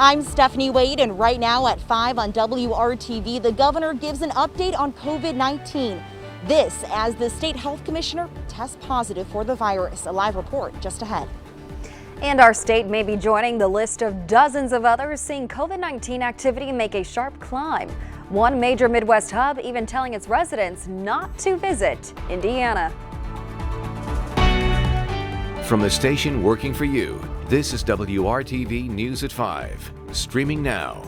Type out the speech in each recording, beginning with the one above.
I'm Stephanie Wade, and right now at 5 on WRTV, the governor gives an update on COVID-19. This as the state health commissioner tests positive for the virus. A live report just ahead. And our state may be joining the list of dozens of others seeing COVID-19 activity make a sharp climb. One major Midwest hub even telling its residents not to visit Indiana. From the station working for you, this is WRTV News at 5, streaming now.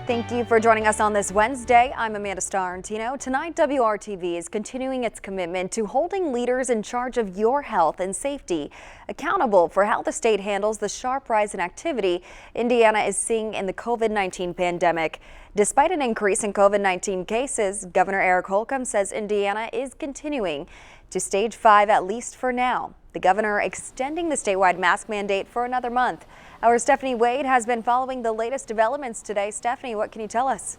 Thank you for joining us on this Wednesday. I'm Amanda Starrentino. Tonight, WRTV is continuing its commitment to holding leaders in charge of your health and safety accountable for how the state handles the sharp rise in activity Indiana is seeing in the COVID-19 pandemic. Despite an increase in COVID-19 cases, Governor Eric Holcomb says Indiana is continuing to stage 5 at least for now. The governor extending the statewide mask mandate for another month. Our Stephanie Wade has been following the latest developments today. Stephanie, what can you tell us?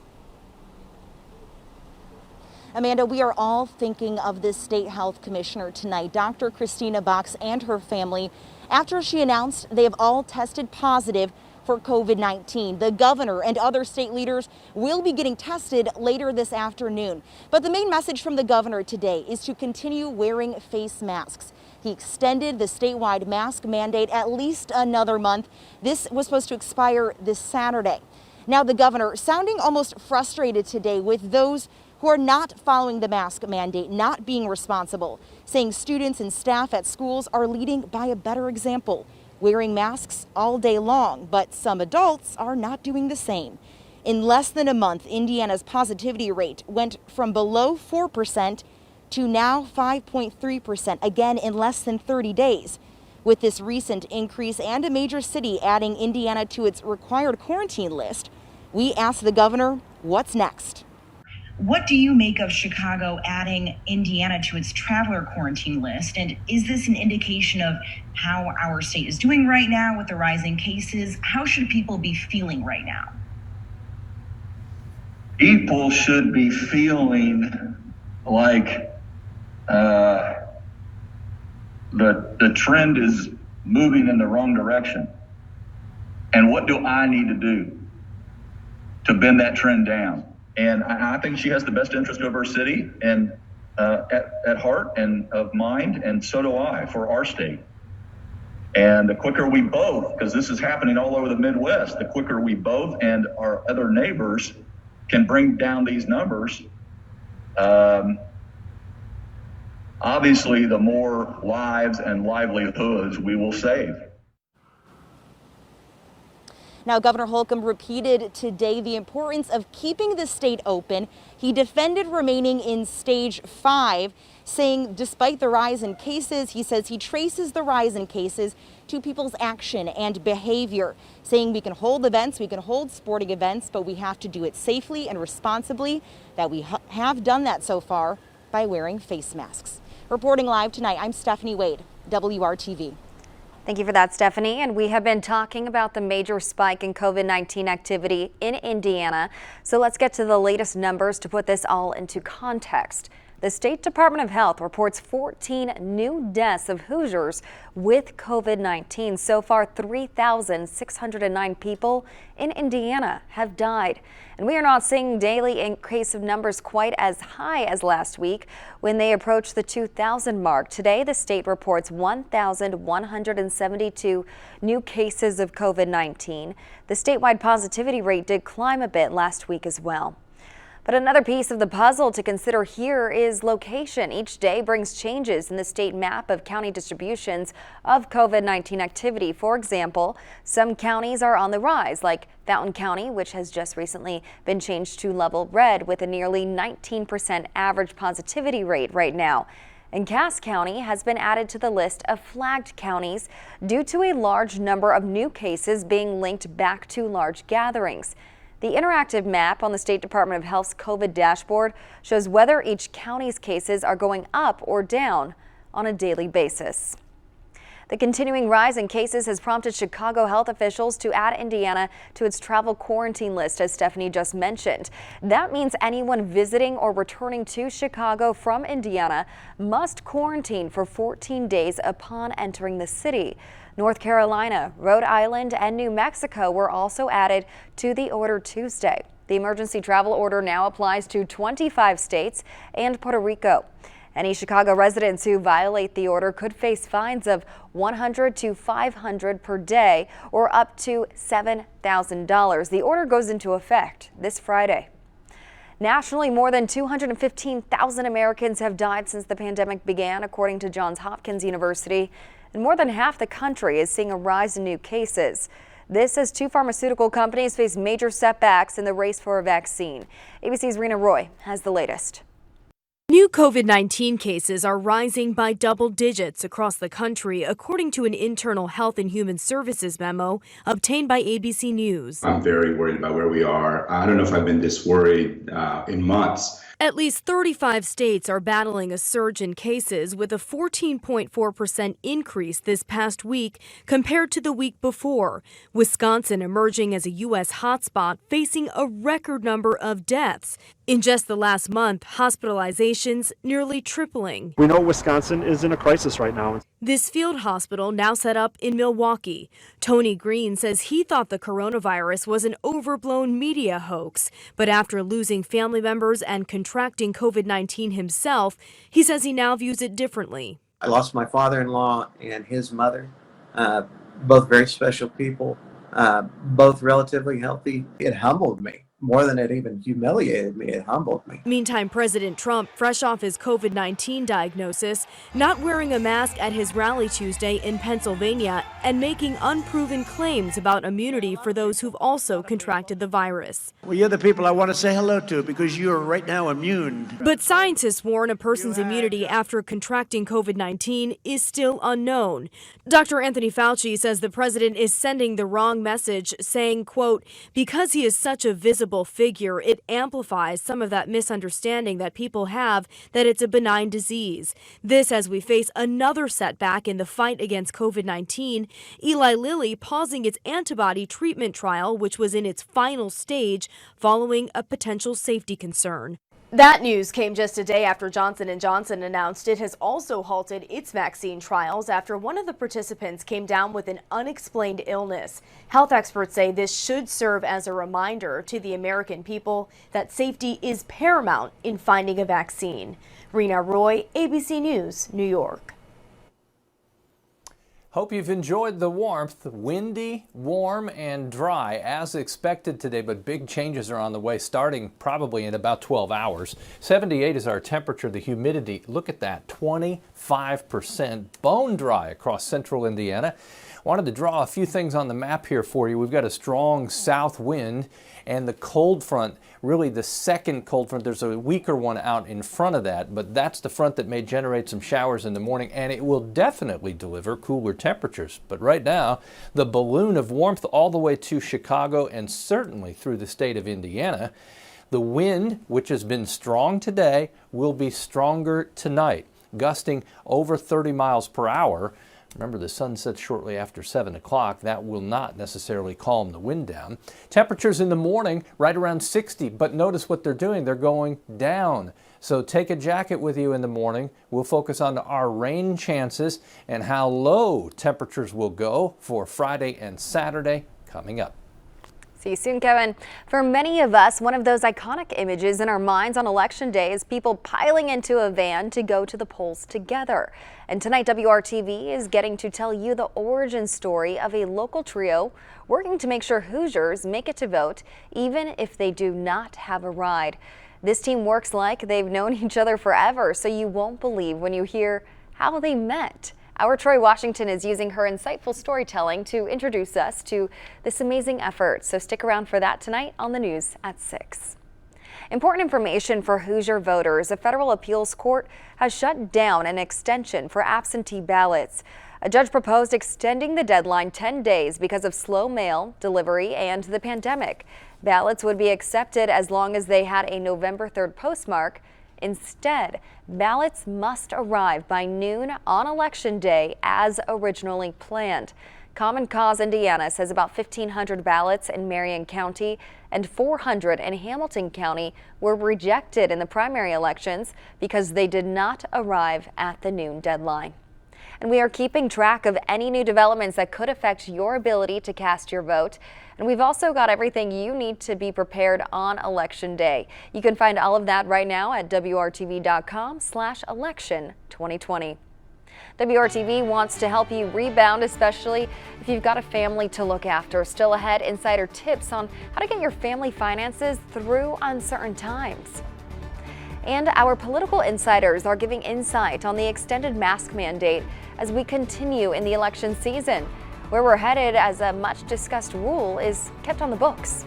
Amanda, we are all thinking of this state health commissioner tonight, Dr. Christina Box, and her family, after she announced they have all tested positive for COVID-19. The governor and other state leaders will be getting tested later this afternoon. But the main message from the governor today is to continue wearing face masks. He extended the statewide mask mandate at least another month. This was supposed to expire this Saturday. Now, the governor sounding almost frustrated today with those who are not following the mask mandate, not being responsible, saying students and staff at schools are leading by a better example, wearing masks all day long, but some adults are not doing the same. In less than a month, Indiana's positivity rate went from below 4% to now 5.3%, again in less than 30 days. With this recent increase and a major city adding Indiana to its required quarantine list, we asked the governor, what's next? What do you make of Chicago adding Indiana to its traveler quarantine list? And is this an indication of how our state is doing right now with the rising cases? How should people be feeling right now? People should be feeling like the trend is moving in the wrong direction. And what do I need to do to bend that trend down? And I think she has the best interest of her city and at heart and of mind, and so do I for our state. And the quicker we both, because this is happening all over the Midwest, the quicker we both and our other neighbors can bring down these numbers, obviously the more lives and livelihoods we will save. Now, Governor Holcomb repeated today the importance of keeping the state open. He defended remaining in stage 5, saying despite the rise in cases, he says he traces the rise in cases to people's action and behavior, saying we can hold events, we can hold sporting events, but we have to do it safely and responsibly, that we have done that so far by wearing face masks. Reporting live tonight, I'm Stephanie Wade, WRTV. Thank you for that, Stephanie. And we have been talking about the major spike in COVID-19 activity in Indiana. So let's get to the latest numbers to put this all into context. The State Department of Health reports 14 new deaths of Hoosiers with COVID-19. So far, 3,609 people in Indiana have died. And we are not seeing daily increase of numbers quite as high as last week when they approached the 2,000 mark. Today, the state reports 1,172 new cases of COVID-19. The statewide positivity rate did climb a bit last week as well. But another piece of the puzzle to consider here is location. Each day brings changes in the state map of county distributions of COVID-19 activity. For example, some counties are on the rise, like Fountain County, which has just recently been changed to level red with a nearly 19% average positivity rate right now. And Cass County has been added to the list of flagged counties due to a large number of new cases being linked back to large gatherings. The interactive map on the State Department of Health's COVID dashboard shows whether each county's cases are going up or down on a daily basis. The continuing rise in cases has prompted Chicago health officials to add Indiana to its travel quarantine list, as Stephanie just mentioned. That means anyone visiting or returning to Chicago from Indiana must quarantine for 14 days upon entering the city. North Carolina, Rhode Island, and New Mexico were also added to the order Tuesday. The emergency travel order now applies to 25 states and Puerto Rico. Any Chicago residents who violate the order could face fines of $100 to $500 per day or up to $7,000. The order goes into effect this Friday. Nationally, more than 215,000 Americans have died since the pandemic began, according to Johns Hopkins University, and more than half the country is seeing a rise in new cases. This as two pharmaceutical companies face major setbacks in the race for a vaccine. ABC's Rena Roy has the latest. New COVID-19 cases are rising by double digits across the country, according to an internal Health and Human Services memo obtained by ABC News. I'm very worried about where we are. I don't know if I've been this worried in months. At least 35 states are battling a surge in cases, with a 14.4% increase this past week compared to the week before. Wisconsin emerging as a U.S. hotspot, facing a record number of deaths. In just the last month, hospitalizations nearly tripling. We know Wisconsin is in a crisis right now. This field hospital now set up in Milwaukee. Tony Green says he thought the coronavirus was an overblown media hoax, but after losing family members and contracting COVID-19 himself, he says he now views it differently. I lost my father-in-law and his mother, both very special people, both relatively healthy. It humbled me. More than it even humiliated me, it humbled me. Meantime, President Trump, fresh off his COVID-19 diagnosis, not wearing a mask at his rally Tuesday in Pennsylvania and making unproven claims about immunity for those who've also contracted the virus. Well, you're the people I want to say hello to because you are right now immune. But scientists warn a person's immunity after contracting COVID-19 is still unknown. Dr. Anthony Fauci says the president is sending the wrong message, saying, quote, because he is such a visible figure, it amplifies some of that misunderstanding that people have that it's a benign disease. This as we face another setback in the fight against COVID-19. Eli Lilly pausing its antibody treatment trial, which was in its final stage, following a potential safety concern. That news came just a day after Johnson & Johnson announced it has also halted its vaccine trials after one of the participants came down with an unexplained illness. Health experts say this should serve as a reminder to the American people that safety is paramount in finding a vaccine. Rena Roy, ABC News, New York. Hope you've enjoyed the warmth. Windy, warm, and dry as expected today, but big changes are on the way starting probably in about 12 hours. 78 is our temperature. The humidity, look at that, 25%. Bone dry across central Indiana. Wanted to draw a few things on the map here for you. We've got a strong south wind and the cold front, really the second cold front. There's a weaker one out in front of that, but that's the front that may generate some showers in the morning, and it will definitely deliver cooler temperatures. But right now, the balloon of warmth all the way to Chicago and certainly through the state of Indiana. The wind, which has been strong today, will be stronger tonight, gusting over 30 miles per hour. Remember, the sun sets shortly after 7 o'clock. That will not necessarily calm the wind down. Temperatures in the morning right around 60, but notice what they're doing. They're going down. So take a jacket with you in the morning. We'll focus on our rain chances and how low temperatures will go for Friday and Saturday coming up. See you soon, Kevin. For many of us, one of those iconic images in our minds on Election Day is people piling into a van to go to the polls together. And tonight, WRTV is getting to tell you the origin story of a local trio working to make sure Hoosiers make it to vote, even if they do not have a ride. This team works like they've known each other forever, so you won't believe when you hear how they met. Our Troy Washington is using her insightful storytelling to introduce us to this amazing effort. So stick around for that tonight on the news at 6. Important information for Hoosier voters. A federal appeals court has shut down an extension for absentee ballots. A judge proposed extending the deadline 10 days because of slow mail delivery and the pandemic. Ballots would be accepted as long as they had a November 3rd postmark. Instead, ballots must arrive by noon on Election Day as originally planned. Common Cause Indiana says about 1,500 ballots in Marion County and 400 in Hamilton County were rejected in the primary elections because they did not arrive at the noon deadline. And we are keeping track of any new developments that could affect your ability to cast your vote. And we've also got everything you need to be prepared on Election Day. You can find all of that right now at WRTV.com/election2020. WRTV wants to help you rebound, especially if you've got a family to look after. Still ahead, insider tips on how to get your family finances through uncertain times. And our political insiders are giving insight on the extended mask mandate as we continue in the election season, where we're headed as a much discussed rule is kept on the books.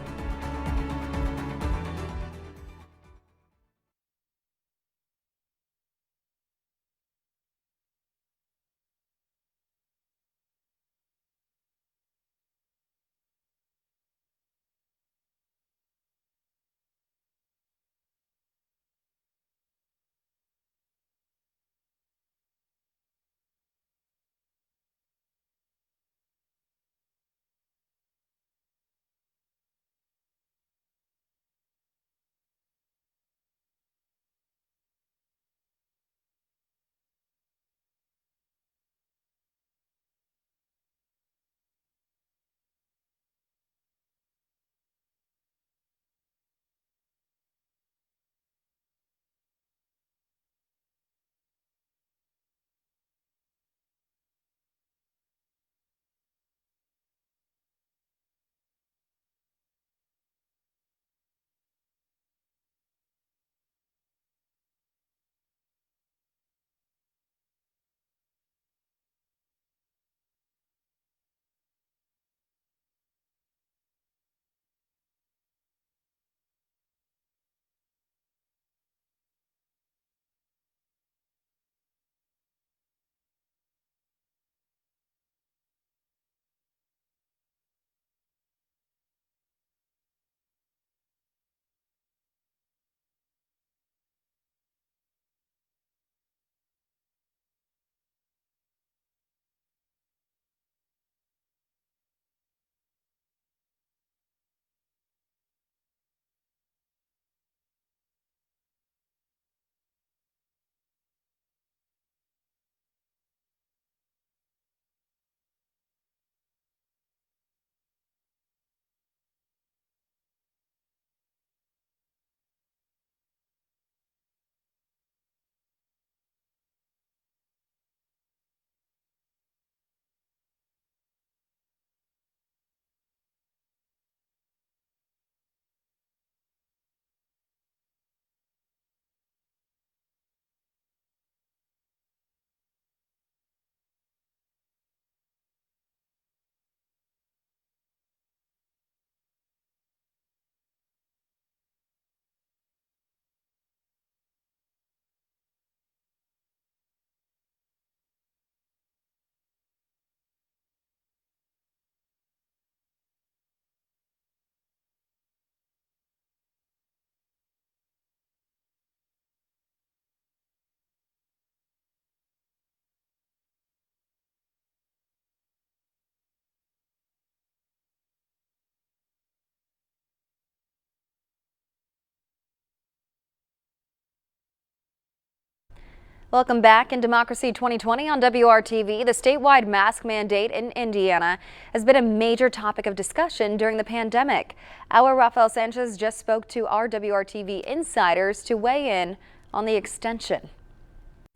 Welcome back. In Democracy 2020 on WRTV, the statewide mask mandate in Indiana has been a major topic of discussion during the pandemic. Our Rafael Sanchez just spoke to our WRTV insiders to weigh in on the extension.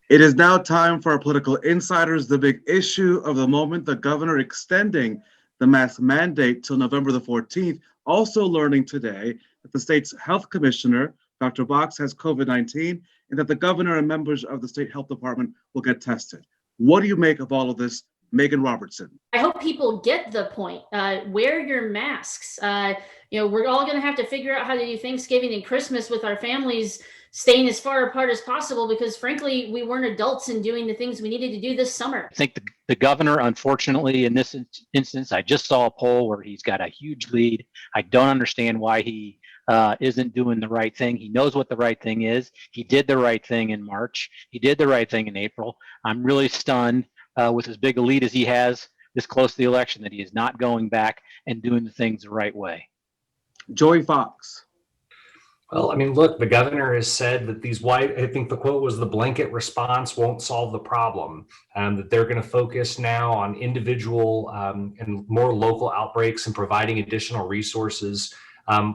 It is now time for our political insiders. The big issue of the moment, the governor extending the mask mandate till November the 14th. Also learning today that the state's health commissioner, Dr. Box, has COVID-19 and that the governor and members of the state health department will get tested. What do you make of all of this, Megan Robertson? I hope people get the point. Wear your masks. We're all going to have to figure out how to do Thanksgiving and Christmas with our families staying as far apart as possible because, frankly, we weren't adults in doing the things we needed to do this summer. I think the governor, unfortunately, in this instance, I just saw a poll where he's got a huge lead. I don't understand why he isn't doing the right thing. He knows what the right thing is. He did the right thing in March. He did the right thing in April. I'm really stunned with as big a lead as he has this close to the election that he is not going back and doing the things the right way. Joey Fox. Well, I mean, look, the governor has said that I think the quote was, the blanket response won't solve the problem, that they're going to focus now on individual and more local outbreaks and providing additional resources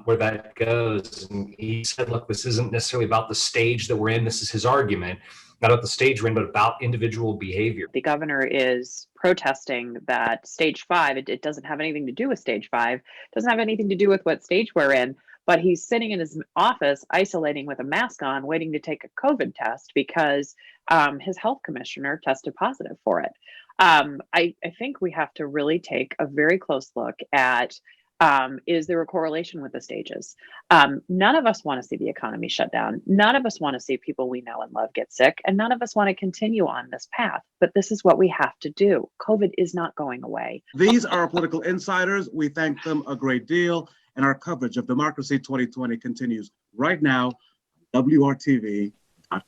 where that goes. And he said, look, this isn't necessarily about the stage that we're in. This is his argument, not about the stage we're in, but about individual behavior. The governor is protesting that stage 5, it doesn't have anything to do with stage 5, doesn't have anything to do with what stage we're in, but he's sitting in his office isolating with a mask on, waiting to take a COVID test because his health commissioner tested positive for it. I think we have to really take a very close look at, is there a correlation with the stages? None of us want to see the economy shut down. None of us want to see people we know and love get sick, and none of us want to continue on this path. But this is what we have to do. COVID is not going away. These are our political insiders. We thank them a great deal, and our coverage of Democracy 2020 continues right now on WRTV.com.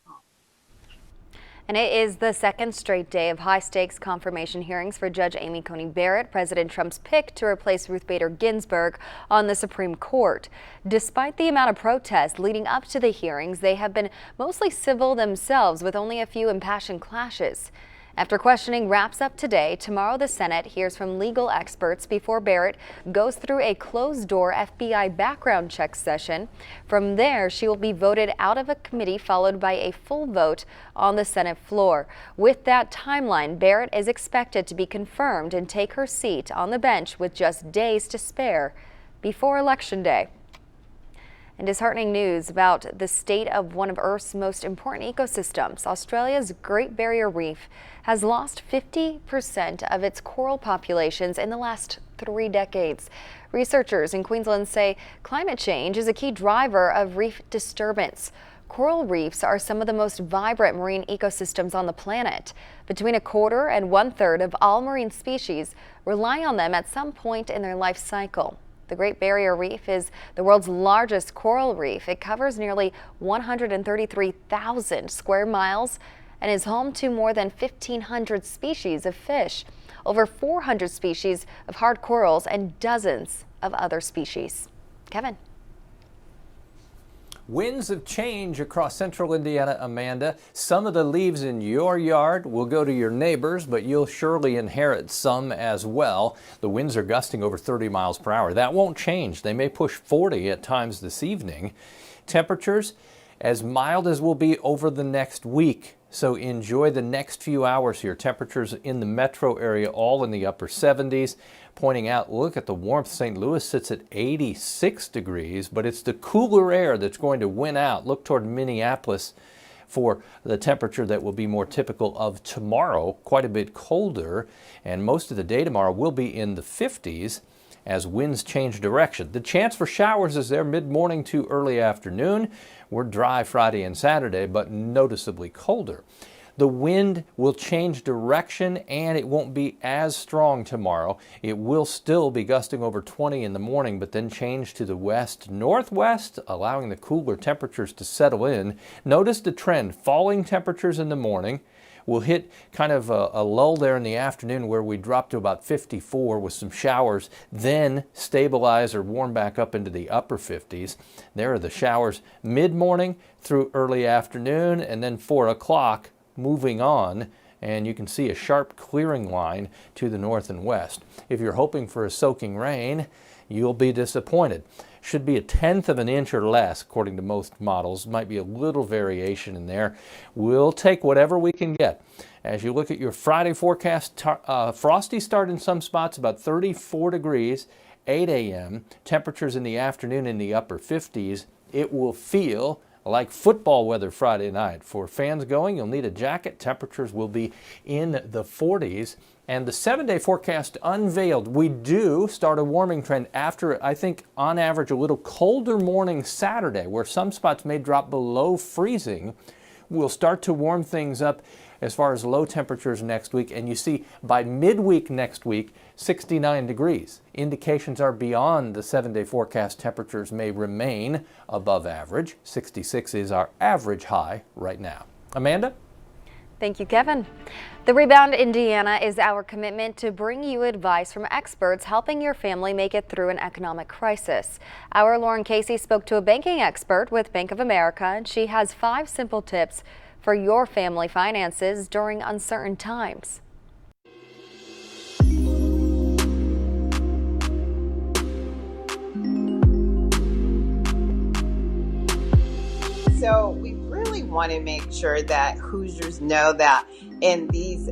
And it is the second straight day of high-stakes confirmation hearings for Judge Amy Coney Barrett, President Trump's pick to replace Ruth Bader Ginsburg on the Supreme Court. Despite the amount of protests leading up to the hearings, they have been mostly civil themselves, with only a few impassioned clashes. After questioning wraps up today, tomorrow the Senate hears from legal experts before Barrett goes through a closed-door FBI background check session. From there, she will be voted out of a committee, followed by a full vote on the Senate floor. With that timeline, Barrett is expected to be confirmed and take her seat on the bench with just days to spare before Election Day. And disheartening news about the state of one of Earth's most important ecosystems. Australia's Great Barrier Reef has lost 50% of its coral populations in the last 3 decades. Researchers in Queensland say climate change is a key driver of reef disturbance. Coral reefs are some of the most vibrant marine ecosystems on the planet. Between 1/4 and 1/3 of all marine species rely on them at some point in their life cycle. The Great Barrier Reef is the world's largest coral reef. It covers nearly 133,000 square miles and is home to more than 1,500 species of fish, over 400 species of hard corals, and dozens of other species. Kevin. Winds of change across central Indiana, Amanda. Some of the leaves in your yard will go to your neighbors, but you'll surely inherit some as well. The winds are gusting over 30 miles per hour. That won't change. They may push 40 at times this evening. Temperatures as mild as will be over the next week. So enjoy the next few hours here. Temperatures in the metro area all in the upper 70s. Pointing out, look at the warmth. St. Louis sits at 86 degrees, but it's the cooler air that's going to win out. Look toward Minneapolis for the temperature that will be more typical of tomorrow, quite a bit colder, and most of the day tomorrow will be in the 50s as winds change direction. The chance for showers is there mid-morning to early afternoon. We're dry Friday and Saturday, but noticeably colder. The wind will change direction and it won't be as strong tomorrow. It will still be gusting over 20 in the morning, but then change to the west-northwest, allowing the cooler temperatures to settle in. Notice the trend, falling temperatures in the morning. We'll hit kind of a lull there in the afternoon where we drop to about 54 with some showers, then stabilize or warm back up into the upper 50s. There are the showers mid-morning through early afternoon, and then 4 o'clock moving on, and you can see a sharp clearing line to the north and west. If you're hoping for a soaking rain, you'll be disappointed. Should be 1/10 of an inch or less, according to most models. Might be a little variation in there. We'll take whatever we can get. As you look at your Friday forecast, frosty start in some spots, about 34 degrees, 8 a.m. Temperatures in the afternoon in the upper 50s. It will feel like football weather Friday night. For fans going, you'll need a jacket. Temperatures will be in the 40s. And the 7-day forecast unveiled. We do start a warming trend after, I think, on average, a little colder morning Saturday, where some spots may drop below freezing. We'll start to warm things up as far as low temperatures next week. And you see, by midweek next week, 69 degrees. Indications are beyond the 7-day forecast. Temperatures may remain above average. 66 is our average high right now. Amanda? Thank you, Kevin. The Rebound Indiana is our commitment to bring you advice from experts helping your family make it through an economic crisis. Our Lauren Casey spoke to a banking expert with Bank of America, and she has 5 simple tips for your family finances during uncertain times. So we really want to make sure that Hoosiers know that in these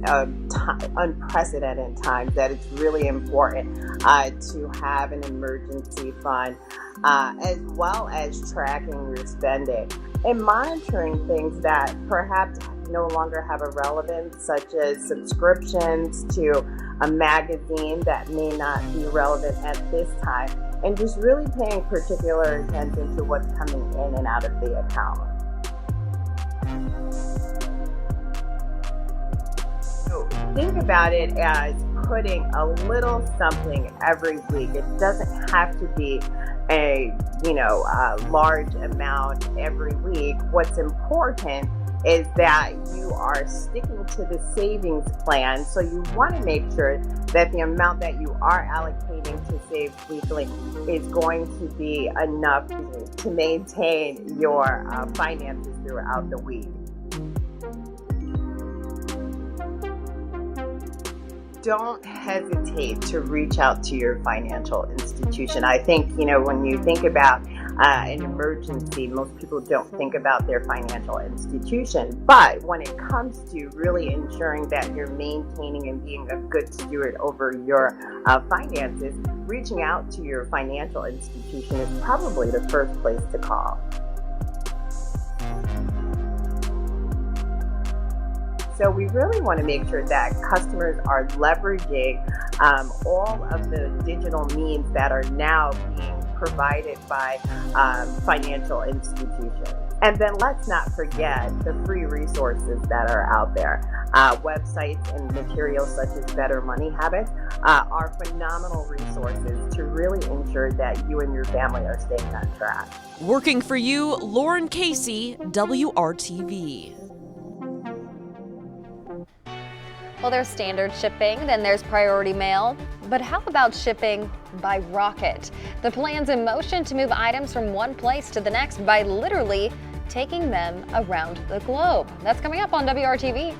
unprecedented times that it's really important to have an emergency fund as well as tracking your spending and monitoring things that perhaps no longer have a relevance, such as subscriptions to a magazine that may not be relevant at this time, and just really paying particular attention to what's coming in and out of the account. So think about it as putting a little something every week. It doesn't have to be a large amount every week. What's important is that you are sticking to the savings plan. So you want to make sure that the amount that you are allocating to save weekly is going to be enough to maintain your finances throughout the week. Don't hesitate to reach out to your financial institution. I think, when you think about an emergency, most people don't think about their financial institution. But when it comes to really ensuring that you're maintaining and being a good steward over your finances, reaching out to your financial institution is probably the first place to call. So we really want to make sure that customers are leveraging all of the digital means that are now being provided by financial institutions. And then let's not forget the free resources that are out there. Websites and materials such as Better Money Habits are phenomenal resources to really ensure that you and your family are staying on track. Working for you, Lauren Casey, WRTV. Well, there's standard shipping, then there's priority mail. But how about shipping by rocket? The plan's in motion to move items from one place to the next by literally taking them around the globe. That's coming up on WRTV.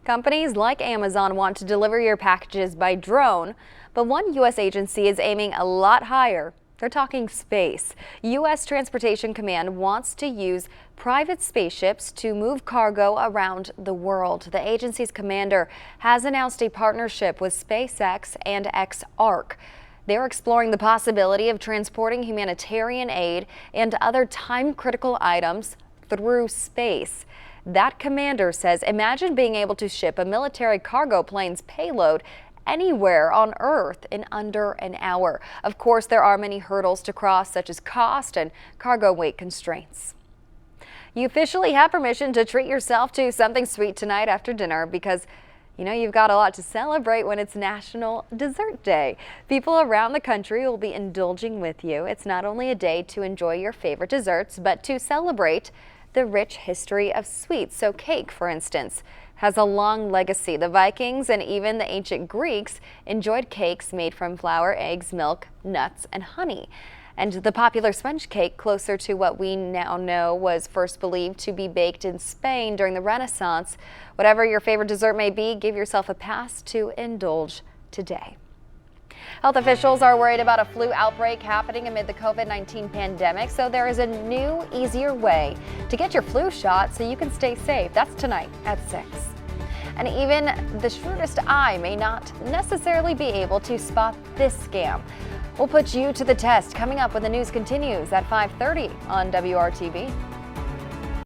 Companies like Amazon want to deliver your packages by drone, but one U.S. agency is aiming a lot higher. They're talking space. U.S. Transportation Command wants to use private spaceships to move cargo around the world. The agency's commander has announced a partnership with SpaceX and X-Arc. They're exploring the possibility of transporting humanitarian aid and other time-critical items through space. That commander says, imagine being able to ship a military cargo plane's payload anywhere on Earth in under an hour. Of course, there are many hurdles to cross, such as cost and cargo weight constraints. You officially have permission to treat yourself to something sweet tonight after dinner because you've got a lot to celebrate when it's National Dessert Day. People around the country will be indulging with you. It's not only a day to enjoy your favorite desserts, but to celebrate the rich history of sweets. So cake, for instance, has a long legacy. The Vikings and even the ancient Greeks enjoyed cakes made from flour, eggs, milk, nuts, and honey. And the popular sponge cake, closer to what we now know, was first believed to be baked in Spain during the Renaissance. Whatever your favorite dessert may be, give yourself a pass to indulge today. Health officials are worried about a flu outbreak happening amid the COVID-19 pandemic, so there is a new, easier way to get your flu shot so you can stay safe. That's tonight at 6. And even the shrewdest eye may not necessarily be able to spot this scam. We'll put you to the test coming up when the news continues at 5:30 on WRTV.